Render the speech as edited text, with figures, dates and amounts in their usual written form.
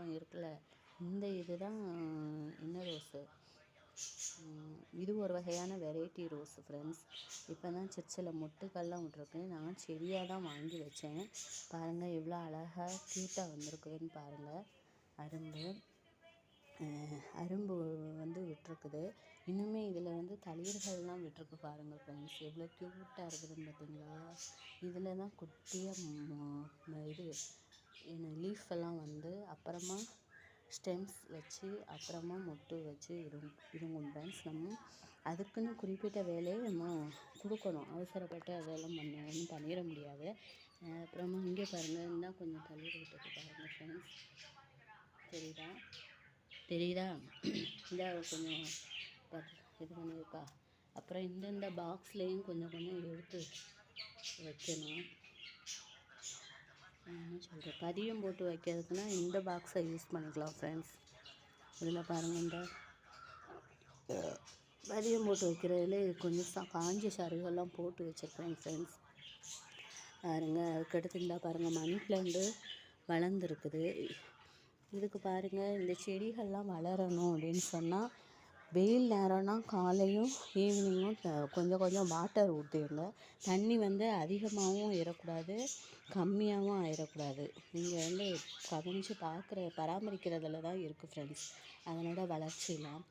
பக்கம் இருக்குல்ல, இந்த இதுதான் என்ன ரோஸு, இது ஒரு வகையான வெரைட்டி ரோஸ் ஃப்ரெண்ட்ஸ். இப்போ தான் சில மொட்டுக்கள்லாம் விட்ருக்கு. நான் செடியாக தான் வாங்கி வச்சேன். பாருங்கள் எவ்வளோ அழகாக க்யூட்டாக வந்திருக்குதுன்னு பாருங்கள். அரும்பு விட்டுருக்குது. இன்னுமே இதில் தளிர்கள்லாம் விட்டுருக்கு பாருங்கள் ஃப்ரெண்ட்ஸ். எவ்வளோ க்யூட்டாக இருக்குதுன்னு பார்த்தீங்களா. இதில் தான் குட்டியாக இது லீஃப் எல்லாம் அப்புறமா ஸ்டெம்ஸ் வச்சு அப்புறமா மொட்டு வச்சு இருங்கும் ஃப்ரெண்ட்ஸ். நம்ம அதுக்குன்னு குறிப்பிட்ட வேலையை நம்ம கொடுக்கணும். அவசரப்பட்டு அதெல்லாம் பண்ணிட முடியாது. அப்புறமா இங்கே பாருங்கள், இன்னும் கொஞ்சம் தளிர் விட்டுருக்கு பாருங்கள் ஃப்ரெண்ட்ஸ். தெரியுதா இந்த கொஞ்சம் இது பண்ணியிருக்கா. அப்புறம் இந்த பாக்ஸ்லேயும் கொஞ்சம் எடுத்து வைக்கணும். என்ன சொல்கிறேன், பதியம் போட்டு வைக்கிறதுக்குன்னா இந்த பாக்ஸை யூஸ் பண்ணிக்கலாம் ஃப்ரெண்ட்ஸ். இதில் பாருங்கள், இந்த பதியம் போட்டு வைக்கிறதுல கொஞ்சம் காஞ்ச சருகெல்லாம் போட்டு வச்சுருக்கேன் ஃப்ரெண்ட்ஸ். பாருங்கள். அதுக்கடுத்து இருந்தால் பாருங்கள், மணி பிளான்ட்டு வளர்ந்துருக்குது. இதுக்கு பாருங்கள், இந்த செடிகள்லாம் வளரணும் அப்படின்னு சொன்னால் வெயில் நேரம்னா காலையும் ஈவினிங்கும் கொஞ்சம் வாட்டர் ஊற்றிடுங்க. தண்ணி அதிகமாகவும் ஏறக்கூடாது, கம்மியாகவும் ஆயிடக்கூடாது. நீங்கள் கவனித்து பராமரிக்கிறதுல தான் இருக்குது ஃப்ரெண்ட்ஸ் அதனோட வளர்ச்சியெலாம்.